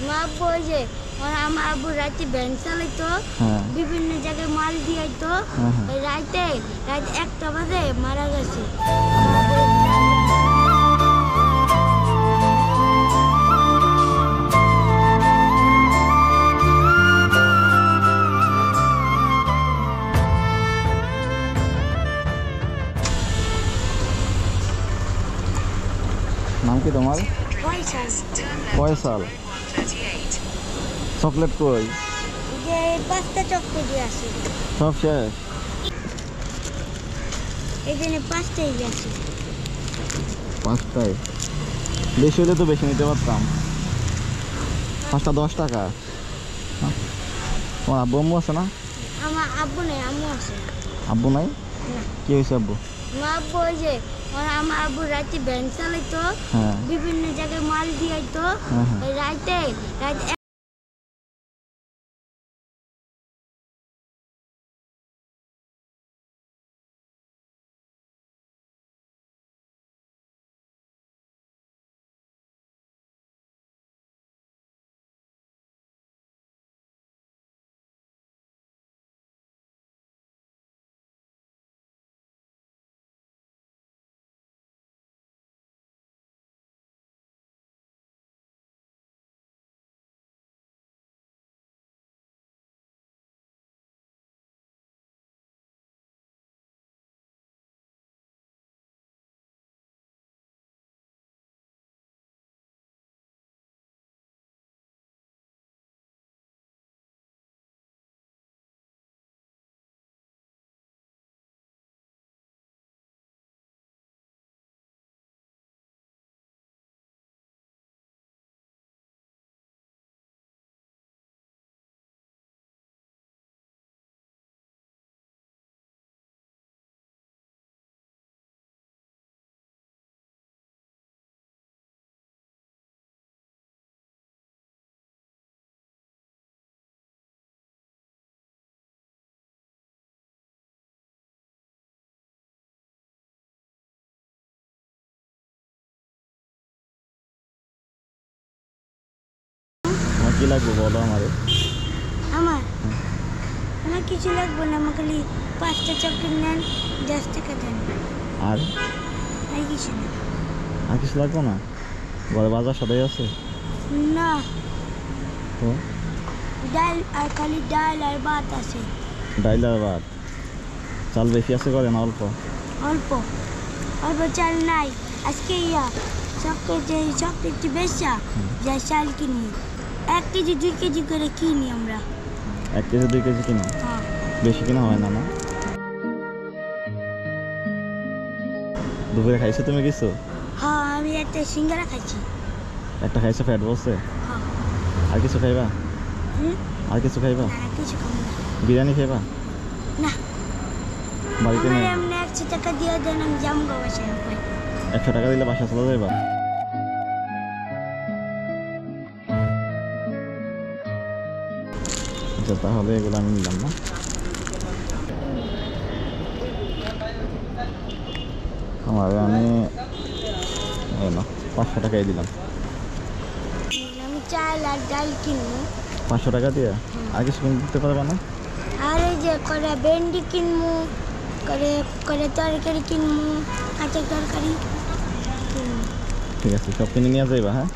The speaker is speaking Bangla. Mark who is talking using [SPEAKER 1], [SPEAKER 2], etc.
[SPEAKER 1] মা আব্বু ওই যে আমার আব্বু রাতে ভ্যান চালাইতো, বিভিন্ন জায়গায় মাল দিয়াইতো, রাতে 1টা বাজে মারা গেছে।
[SPEAKER 2] নাম কি তোমার? ফয়সাল। চকলেট কই?
[SPEAKER 1] যে 5টা চকলেট আছে।
[SPEAKER 2] সব শেষ?
[SPEAKER 1] এখানে 5টাই আছে।
[SPEAKER 2] 5টাই? বেশি হলে তো বেশি নিতে পারতাম। 5টা 10 টাকা। তোমার আব্বু আম্মু আছে না?
[SPEAKER 1] আমার আব্বু নেই, আম্মু আছে।
[SPEAKER 2] আব্বু নাই?
[SPEAKER 1] না।
[SPEAKER 2] কি হয়েছে আব্বু?
[SPEAKER 1] মা আব্বু ওই যে আমার আব্বু রাতে ভ্যান চালাইতো, বিভিন্ন জায়গায় মাল দিয়াইতো, রাতে
[SPEAKER 2] কি লাগবে বলো আমারে?
[SPEAKER 1] আমার কিছু লাগবে না, আমার খালি 5টা চকলেট নেন, 10 টাকা দেন।
[SPEAKER 2] আর
[SPEAKER 1] কিছু না।
[SPEAKER 2] আর কিছু লাগবে না? ঘরে বাজার সদাই আছে?
[SPEAKER 1] না,
[SPEAKER 2] তো
[SPEAKER 1] ডাল আর খালি ডাল আর ভাত আছে।
[SPEAKER 2] ডাইল আর ভাত? চাল বেশি আছে করে না অল্প?
[SPEAKER 1] অল্প অল্প চাল নাই। আজকে চকলেট বেশা যা চাল কিনি, 1 কেজি 2 কেজি করে কিনি আমরা।
[SPEAKER 2] 1 কেজি 2 কেজি কিনো? বেশি কিনা হয় না? না, দুপুরে খাইছো তুমি কিছু?
[SPEAKER 1] হ্যাঁ, আমি একটা সিঙ্গারা খাইছি।
[SPEAKER 2] একটা খাইছো, পেট বলছে? আর কিছু খাইবা? আর কিছু খাইবা?
[SPEAKER 1] কিছু খাবো না।
[SPEAKER 2] বিরিয়ানি খাইবা?
[SPEAKER 1] না,
[SPEAKER 2] বাড়িতে নেই?
[SPEAKER 1] এমনি 100 টাকা দিয়ে দেন, আমি যাবো বাসায়।
[SPEAKER 2] 100 টাকা দিলে বাসা চলে যাইবা? আচ্ছা, তাহলে এগুলো আমি নিলাম না। আমি 500 টাকাই দিলাম।
[SPEAKER 1] আমি চাল আর ডাল কিনবো
[SPEAKER 2] 500 টাকা দিয়ে। আর কিছু কিনতে পারবা না?
[SPEAKER 1] আর এই যে করে ভেন্ডি কিনবো, করে তরকারি কিনবো, কাঁচা তরকারি।
[SPEAKER 2] ঠিক আছে, সব কিনে নিয়ে যাইবা। হ্যাঁ।